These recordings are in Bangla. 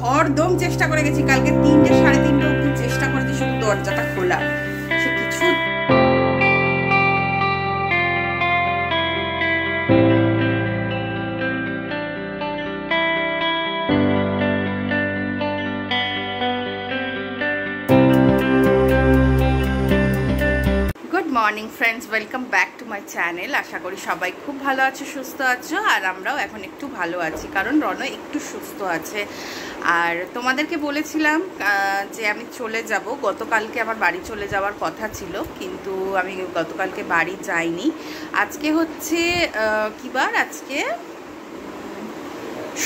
হরদম চেষ্টা করে গেছি, কালকে 3টে 3:30 অবধি চেষ্টা করেছি শুধু দরজাটা খোলা, সে কিছু morning friends, welcome back to my channel. আশা করি সবাই খুব ভালো আছো, সুস্থ আছো, আর আমরাও এখন একটু ভালো আছি, কারণ রণ একটু সুস্থ আছে। আর তোমাদেরকে বলেছিলাম যে আমি চলে যাব, গতকালকে আমার বাড়ি চলে যাওয়ার কথা ছিল, কিন্তু আমি গতকালকে বাড়ি যাইনি। আজকে হচ্ছে কী বার? আজকে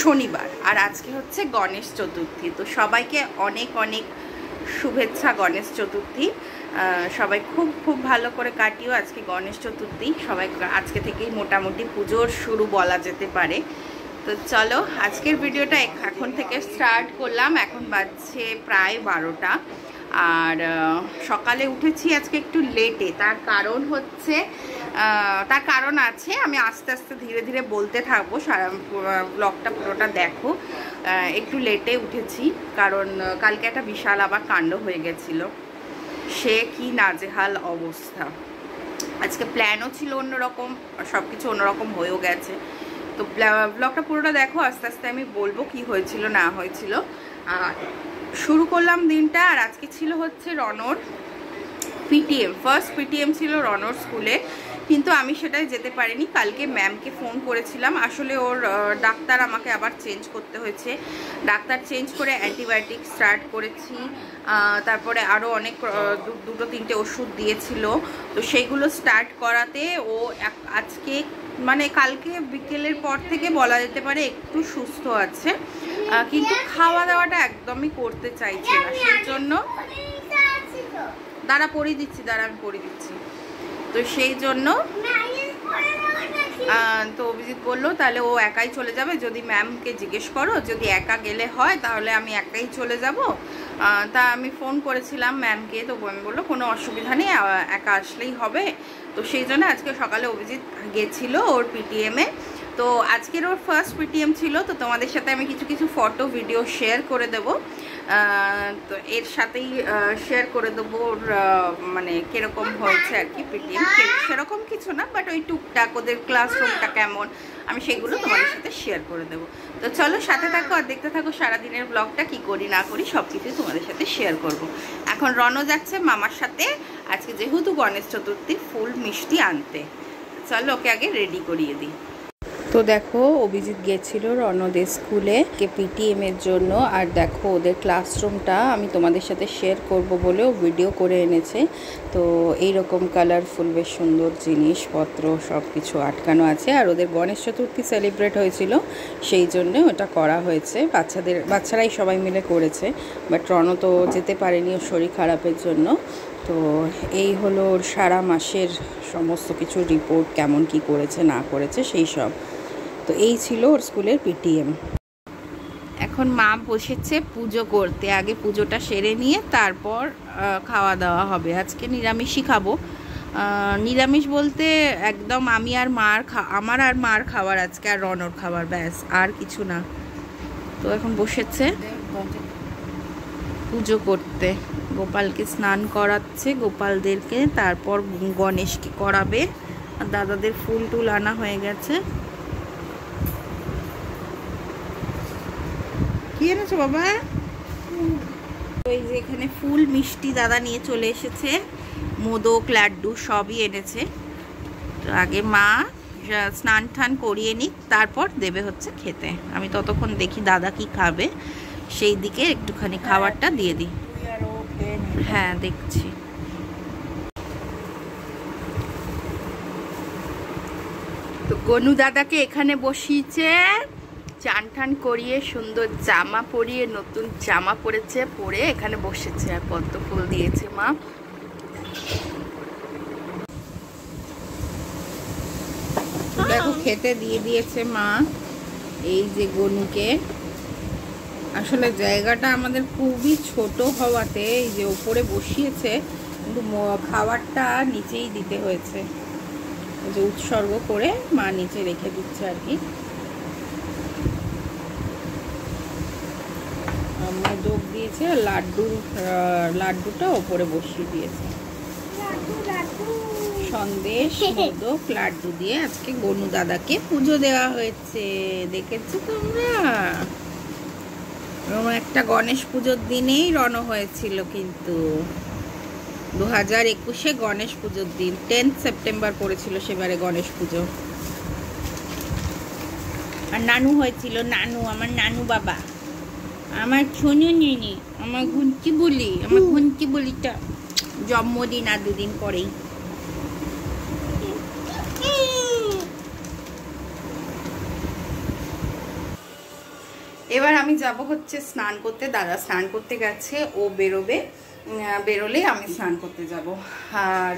শনিবার, আর আজকে হচ্ছে গণেশ চতুর্থী। তো সবাইকে অনেক অনেক শুভেচ্ছা গণেশ চতুর্থী। সবাই খুব খুব ভালো করে কাটিও আজকে গণেশ চতুর্থী। সবাই আজকে থেকেই মোটামুটি পুজোর শুরু বলা যেতে পারে। তো চলো আজকের ভিডিওটা এখন থেকে স্টার্ট করলাম। এখন বাজছে প্রায় 12টা, আর সকালে উঠেছি আজকে একটু লেটে। তার কারণ আছে, আমি আস্তে আস্তে ধীরে ধীরে বলতে থাকবো, সারা ব্লগটা পুরোটা দেখো। একটু লেটে উঠেছি কারণ কালকে একটা বিশাল আবার কাণ্ড হয়ে গেছিলো, সে কি নাজেহাল অবস্থা। আজকে প্ল্যানও ছিল অন্যরকম, সব কিছু অন্যরকম হয়েও গেছে। তো ব্লগটা পুরোটা দেখো, আস্তে আস্তে আমি বলবো কি হয়েছিল না হয়েছিল। শুরু করলাম দিনটা, আর আজকে ছিল হচ্ছে রনর পিটিএম, ফার্স্ট পিটিএম ছিল রনর স্কুলে, কিন্তু আমি সেটাই যেতে পারিনি। কালকে ম্যামকে ফোন করেছিলাম, আসলে ওর ডাক্তার আমাকে আবার চেঞ্জ করতে হয়েছে। ডাক্তার চেঞ্জ করে অ্যান্টিবায়োটিক স্টার্ট করেছি, তারপরে আরও অনেক 2-3টে ওষুধ দিয়েছিল। তো সেইগুলো স্টার্ট করাতে ও আজকে মানে কালকে বিকেলের পর থেকে বলা যেতে পারে একটু সুস্থ আছে, কিন্তু খাওয়া দাওয়াটা একদমই করতে চাইছে না। সেই জন্য আমি পরিয়ে দিচ্ছি। তো সেই জন্য তো অভিজিৎ বললো তাহলে ও একাই চলে যাবে, যদি ম্যামকে জিজ্ঞেস করো, যদি একা গেলে হয় তাহলে আমি একাই চলে যাব। তা আমি ফোন করেছিলাম ম্যামকে, তো ম্যাম বললো কোনো অসুবিধা নেই, একা আসলেই হবে। তো সেই জন্য আজকে সকালে অভিজিৎ গেছিল ওর পিটিএমে। তো আজকের ওর ফার্স্ট পিটিএম ছিল, তো তোমাদের সাথে আমি কিছু কিছু ফটো ভিডিও শেয়ার করে দেবো। তো এর সাথেই শেয়ার করে দেবো ওর মানে কীরকম হয়েছে আর কি পিটিএম, সেরকম কিছু না, বাট ওই টুকটাক ওদের ক্লাসরুমটা কেমন, আমি সেগুলো তোমাদের সাথে শেয়ার করে দেবো। তো চলো সাথে থাকো আর দেখতে থাকো সারাদিনের ব্লগটা, কি করি না করি সব কিছুই তোমাদের সাথে শেয়ার করব। এখন রণ যাচ্ছে মামার সাথে আজকে যেহেতু গণেশ চতুর্থী ফুল মিষ্টি আনতে। চলো ওকে আগে রেডি করিয়ে দিই। তো দেখো অভিজিৎ গেছিল রণদের স্কুলে পিটিএম এর জন্য, আর দেখো ওদের ক্লাসরুমটা আমি তোমাদের সাথে শেয়ার করব বলেও ভিডিও করে এনেছে। তো এইরকম কালারফুল বেশ সুন্দর জিনিসপত্র সব কিছু আটকানো আছে, আর ওদের গণেশ চতুর্থী সেলিব্রেট হয়েছিল সেই জন্য ওটা করা হয়েছে। বাচ্চারাই সবাই মিলে করেছে, বাট রণ তো যেতে পারেনি ওর শরীর খারাপের জন্য। তো এই হলো ওর সারা মাসের সমস্ত কিছু রিপোর্ট, কেমন কি করেছে না করেছে সেই সব। তো এই ছিল ওর স্কুলের পিটিএম। এখন মা বসেছে পুজো করতে, আগে পুজোটা সেরে নিয়ে তারপর খাওয়া দাওয়া হবে। আজকে নিরামিষই খাবো। নিরামিষ বলতে একদম আমার আর মার খাবার আজকে, আর রনর খাবার, ব্যাস আর কিছু না। তো এখন বসেছে পুজো করতে, গোপালকে স্নান করাচ্ছে গোপালদেরকে, তারপর গণেশকে করাবে, আর দাদাদের ফুল টুল আনা হয়ে গেছে। কি এনেছো বাবা? ওই যে এখানে ফুল মিষ্টি দাদা নিয়ে চলে এসেছে, মোদক লাড্ডু সবই এনেছে। তো আগে মা স্নান টান করিয়ে নিক, তারপর দেবে হচ্ছে খেতে। আমি ততক্ষণ দেখি দাদা কি খাবে, সেই দিকে একটুখানি খাবারটা দিয়ে দিই। হ্যাঁ দেখছি। তো গনু দাদাকে এখানে বসিয়েছে, চান টান করিয়ে সুন্দর জামা পরিয়ে, নতুন জামা পরেছে, পরে এখানে বসেছে, আর পদ্ম ফুল দিয়েছে মা। দেখো খেতে দিয়ে দিয়েছে মা এই যে গনুকে। আসলে জায়গাটা আমাদের খুবই ছোট হওয়াতে এই যে উপরে বসিয়েছে, কিন্তু খাবারটা নিচেই দিতে হয়েছে, যে উৎসর্গ করে মা নিচে রেখে দিচ্ছে আর কি। যোগ দিয়েছে, আর লাড্ডুটা ওপরে বসিয়ে দিয়েছে। সন্দেশ, মোদক, লাড্ডু দিয়ে আজকে গনু দাদাকে পুজো দেওয়া হয়েছে। দেখেছো তোমরা? একটা গণেশ পুজোর দিনেই রণ হয়েছিল, কিন্তু 2021-এ গণেশ পুজোর দিন 10 সেপ্টেম্বর পড়েছিল সেবারে গণেশ পুজো। আর নানু হয়েছিল, নানু, আমার নানু বাবা, আমার ছোনু নিনি, আমার ঘুঞ্চি বলিটা জন্মদিন আর 2 দিন পরেই। এবার আমি যাব হচ্ছে স্নান করতে। দাদা স্নান করতে গেছে, ও বেরোলে আমি স্নান করতে যাব। আর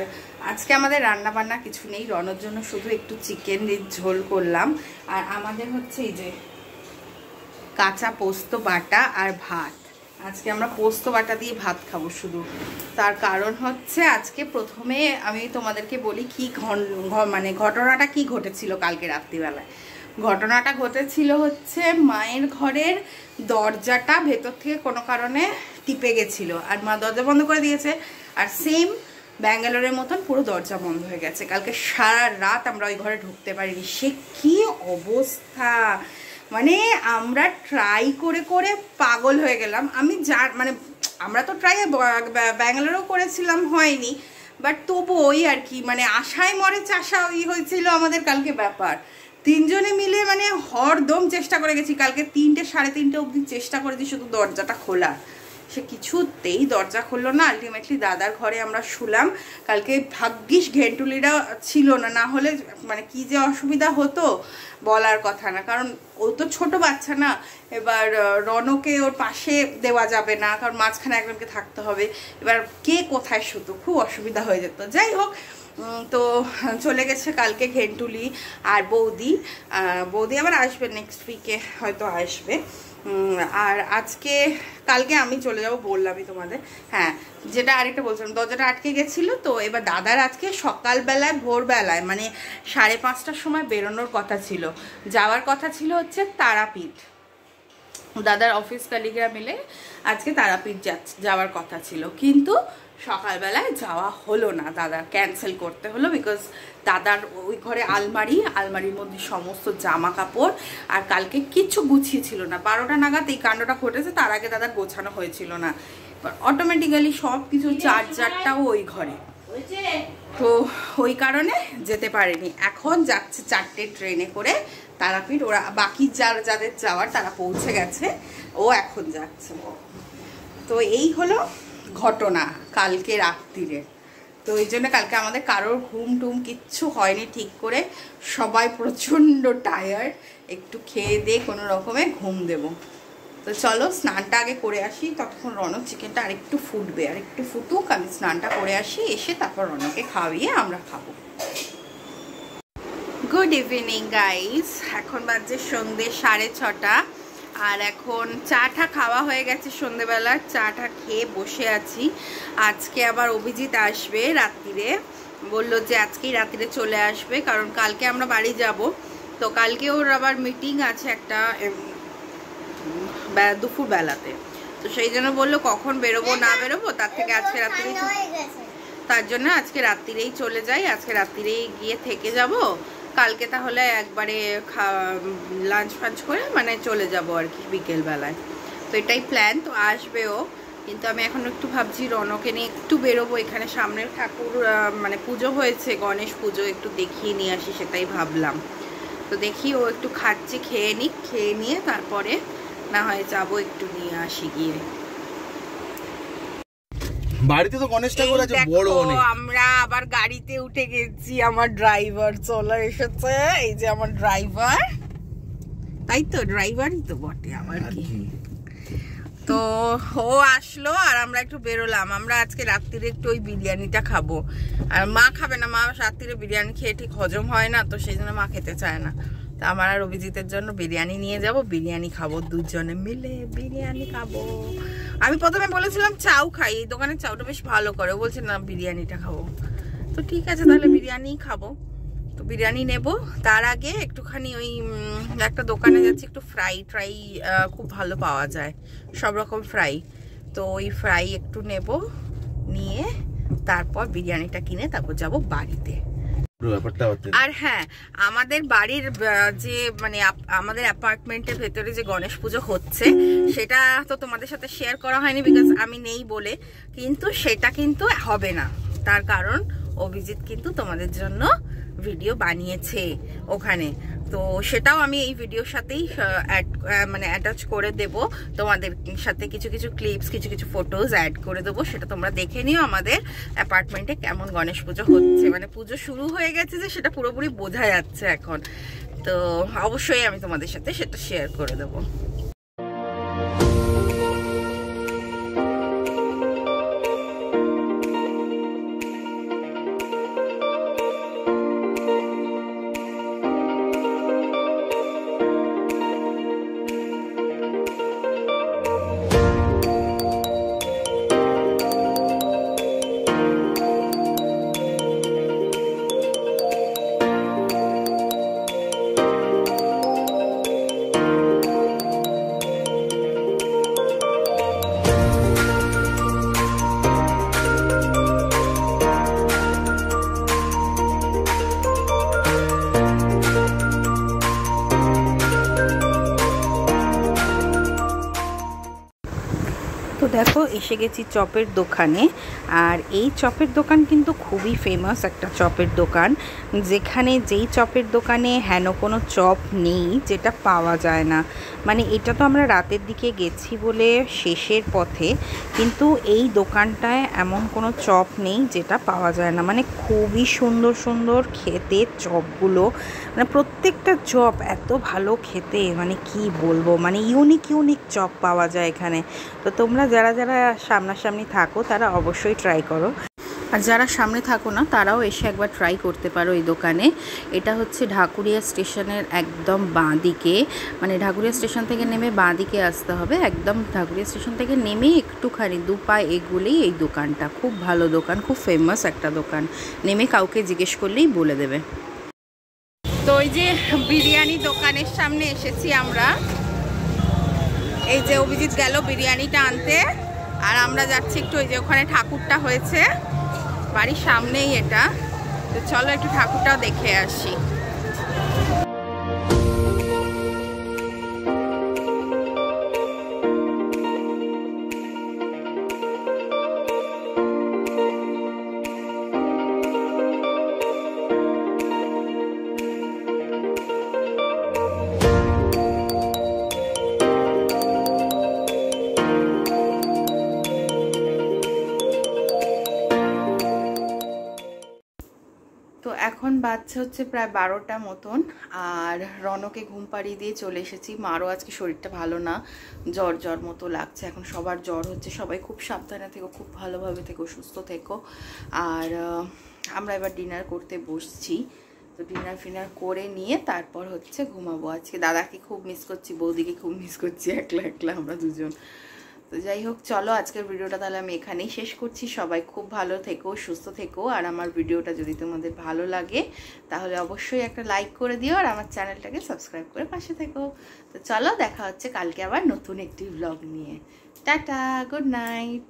আজকে আমাদের রান্না বান্না কিছু নেই, রণর জন্য শুধু একটু চিকেনের ঝোল করলাম। আর আমাদের হচ্ছে এই যে কাঁচা পোস্ত বাটা আর ভাত। আজকে আমরা পোস্ত বাটা দিয়ে ভাত খাবো শুধু। তার কারণ হচ্ছে আজকে প্রথমে আমি তোমাদেরকে বলি কি মানে ঘটনাটা কি ঘটেছিল কালকে রাত্রিবেলায়। ঘটনাটা ঘটেছিল হচ্ছে মায়ের ঘরের দরজাটা ভেতর থেকে কোনো কারণে টিপে গেছিল, আর মা দরজা বন্ধ করে দিয়েছে। আর সেম ব্যাঙ্গালোরের মতন পুরো দরজা বন্ধ হয়ে গেছে। কালকে সারা রাত আমরা ওই ঘরে ঢুকতে পারিনি। সে কি অবস্থা, মানে আমরা ট্রাই করে করে পাগল হয়ে গেলাম। মানে আমরা তো ট্রাই ব্যাঙ্গালোরেও করেছিলাম, হয়নি, বাট তবু ওই আর কি, মানে আশায় মরে চাষা ওই হয়েছিল আমাদের কালকে ব্যাপার। 3 জনে মিলে মানে হরদম চেষ্টা করে গেছি। কালকে 3টে 3:30 অবধি চেষ্টা করেছি শুধু দরজাটা খোলা, সে কিছুতেই দরজা খুললো না। আলটিমেটলি দাদার ঘরে আমরা শুলাম। কালকে ভাগ্যিস ঘেন্টুলিরা ছিল না, না হলে মানে কি যে অসুবিধা হতো বলার কথা না। কারণ ও তো ছোট বাচ্চা না, এবার রনকে ওর পাশে দেওয়া যাবে না, কারণ মাঝখানে একজনকে থাকতে হবে। এবার কে কোথায় শুতো, খুব অসুবিধা হয়ে যেত। যাই হোক, তো চলে গেছে কালকে ঘেন্টুলি আর বৌদি আবার আসবে নেক্সট উইকে, হয়তো আসবে। আর কালকে আমি চলে যাব বললামই তোমাদের। হ্যাঁ, যেটা আরেকটা বলছিলাম, দরজাটা আটকে গেছিলো, তো এবার দাদার আজকে সকালবেলায় ভোরবেলায় মানে 5:30টার সময় বেরোনোর কথা ছিল। যাওয়ার কথা ছিল হচ্ছে তারাপীঠ। দাদার অফিস কালিগরা মিলে আজকে তারাপীঠ যাওয়ার কথা ছিল, কিন্তু সকালবেলায় যাওয়া হলো না। দাদার ক্যান্সেল করতে হলো, বিকজ দাদার ওই ঘরে আলমারির মধ্যে সমস্ত জামা কাপড়, আর কালকে কিছু গুছিয়ে ছিল না। 12টা নাগাদ এই কাণ্ডটা ঘটেছে, তার আগে দাদার গোছানো হয়েছিল না। অটোমেটিক্যালি সব কিছু চার্জারটাও ওই ঘরে, তো ওই কারণে যেতে পারেনি। এখন যাচ্ছে 4টে ট্রেনে করে তারাপীঠ। ওরা বাকি যাদের যাওয়ার তারা পৌঁছে গেছে, ও এখন যাচ্ছে। তো এই হলো ঘটনা কালকে রাত্রিরে। তো এই জন্য কালকে আমাদের কারোর ঘুম টুম কিচ্ছু হয়নি ঠিক করে, সবাই প্রচণ্ড টায়ার্ড। একটু খেয়ে দিয়ে কোনো রকমে ঘুম দেব। তো চলো স্নানটা আগে করে আসি, ততক্ষণ রনক চিকেনটা আরেকটু ফুটবে, আরেকটু ফুটুক, আমি স্নানটা করে আসি, এসে তারপর রনকে খাওয়িয়ে আমরা খাবো। গুড ইভিনিং গাইস, এখন বাজে সন্ধ্যে 6:30, আর এখন চাটা খাওয়া হয়ে গেছে। সন্ধ্যেবেলা চাটা খেয়ে বসে আছি। আজকে আবার অভিজিৎ আসবে রাত্রিরে, বললো যে আজকেই রাত্রিরে চলে আসবে, কারণ কালকে আমরা বাড়ি যাব। তো কালকে ওর আবার মিটিং আছে একটা দুপুরবেলাতে, তো সেই জন্য বললো কখন বেরোবো না বেরোবো, তার থেকে আজকে রাত্রিরেই, তার জন্য আজকে রাত্রিরেই চলে যাই। আজকে রাত্রিরেই গিয়ে থেকে যাব, কালকে তাহলে একবারে লাঞ্চ ফাঞ্চ করে মানে চলে যাব আর কি বিকেলবেলায়। তো এটাই প্ল্যান। তো আসবেও, কিন্তু আমি এখন একটু ভাবছি রনকে নিয়ে একটু বেরোবো। এখানে সামনের ঠাকুর মানে পুজো হয়েছে, গণেশ পুজো, একটু দেখিয়ে নিয়ে আসি, সেটাই ভাবলাম। তো দেখি ও একটু খাচ্ছে, খেয়ে নিয়ে তারপরে না হয় যাবো, একটু নিয়ে আসি গিয়ে। বাড়িতে তো গণেশ ঠাকুর আছে বড় অনেক। আমরা আবার গাড়িতে উঠে গেছি, আমার ড্রাইভার চলে এসেছে। এই যে আমার ড্রাইভার, তাই তো ড্রাইভারই তো বটে আমার কি। তো ও আসলো আর আমরা একটু বেরোলাম। আমরা আজকে রাত্রিরে একটু ওই বিরিয়ানিটা খাবো, আর মা খাবে না। মা রাত্রিরে বিরিয়ানি খেয়ে ঠিক হজম হয় না, তো সেই জন্য মা খেতে চায় না। তা আমার আর অভিজিতের জন্য বিরিয়ানি নিয়ে যাব, বিরিয়ানি খাবো, 2 জনে মিলে বিরিয়ানি খাবো। আমি প্রথমে বলেছিলাম চাউ খাই, এই দোকানের চাউটা বেশ ভালো করে, ও বলছে না বিরিয়ানিটা খাবো। তো ঠিক আছে, তাহলে বিরিয়ানি খাবো। তো বিরিয়ানি নেব, তার আগে একটুখানি ওই একটা দোকানে যাচ্ছি, একটু ফ্রাই খুব ভালো পাওয়া যায়, সব রকম ফ্রাই। তো ওই ফ্রাই একটু নেব, নিয়ে তারপর বিরিয়ানিটা কিনে তারপর যাব বাড়িতে। আর হ্যাঁ, আমাদের বাড়ির যে মানে আমাদের অ্যাপার্টমেন্টের ভেতরে যে গণেশ পুজো হচ্ছে সেটা তো তোমাদের সাথে শেয়ার করা হয়নি, বিকজ আমি নেই বলে। কিন্তু সেটা কিন্তু হবে না, তার কারণ অভিজিৎ কিন্তু তোমাদের জন্য ভিডিও বানিয়েছে ওখানে। তো সেটাও আমি এই ভিডিওর সাথেই মানে অ্যাটাচ করে দেব, তোমাদের সাথে কিছু কিছু ক্লিপস, কিছু কিছু ফটোজ অ্যাড করে দেবো, সেটা তোমরা দেখে নিও আমাদের অ্যাপার্টমেন্টে কেমন গণেশ পুজো হচ্ছে। মানে পুজো শুরু হয়ে গেছে যে সেটা পুরোপুরি বোঝা যাচ্ছে এখন। তো অবশ্যই আমি তোমাদের সাথে সেটা শেয়ার করে দেবো। তো দেখো এসে গেছি চপের দোকানে। আর এই চপের দোকান কিন্তু খুবই ফেমাস একটা চপের দোকান, যেখানে যেই চপের দোকানে হেন কোনো চপ নেই যেটা পাওয়া যায় না। মানে এটা তো আমরা রাতের দিকে গেছি বলে শেষের পথে, কিন্তু এই দোকানটায় এমন কোনো চপ নেই যেটা পাওয়া যায় না। মানে খুবই সুন্দর সুন্দর খেতে চপগুলো, মানে প্রত্যেকটা চপ এত ভালো খেতে, মানে কি বলবো, মানে ইউনিক চপ পাওয়া যায় এখানে। তো তোমরা যারা যারা সামনাসামনি থাকো তারা অবশ্যই ট্রাই করো, আর যারা সামনে থাকো না তারাও এসে একবার ট্রাই করতে পারো এই দোকানে। এটা হচ্ছে ঢাকুরিয়া স্টেশনের একদম বাঁ দিকে, মানে ঢাকুরিয়া স্টেশন থেকে নেমে বাঁ দিকে আসতে হবে। একদম ঢাকুরিয়া স্টেশন থেকে নেমে একটুখানি 2 পা এগুলেই এই দোকানটা। খুব ভালো দোকান, খুব ফেমাস একটা দোকান, নেমে কাউকে জিজ্ঞেস করলেই বলে দেবে। তো ওই যে বিরিয়ানি দোকানের সামনে এসেছি আমরা, এই যে অভিজিৎ গেল বিরিয়ানিটা আনতে, আর আমরা যাচ্ছি একটু ওই যে ওখানে ঠাকুরটা হয়েছে বাড়ির সামনেই এটা। তো চলো একটু ঠাকুরটাও দেখে আসি। তো এখন বাচ্চা হচ্ছে প্রায় 12টা মতন, আর রনকে ঘুম পাড়িয়ে দিয়ে চলে এসেছি। মারও আজকে শরীরটা ভালো না, জ্বর মতো লাগছে, এখন সবার জ্বর হচ্ছে। সবাই খুব সাবধানে থেকো, খুব ভালোভাবে থেকো, সুস্থ থেকো। আর আমরা এবার ডিনার করতে বসছি। তো ডিনার করে নিয়ে তারপর হচ্ছে ঘুমাবো। আজকে দাদাকে খুব মিস করছি, বৌদিকে খুব মিস করছি, একলা আমরা দুজন। তো যাই হোক, চলো আজকের ভিডিওটা তাহলে আমি এখানেই শেষ করছি। সবাই খুব ভালো থেকো, সুস্থ থেকো। আর আমার ভিডিওটা যদি তোমাদের ভালো লাগে তাহলে অবশ্যই একটা লাইক করে দিও, আর আমার চ্যানেলটাকে সাবস্ক্রাইব করে পাশে থেকো। তো চলো, দেখা হচ্ছে কালকে আবার নতুন একটি ব্লগ নিয়ে। Tata, good night.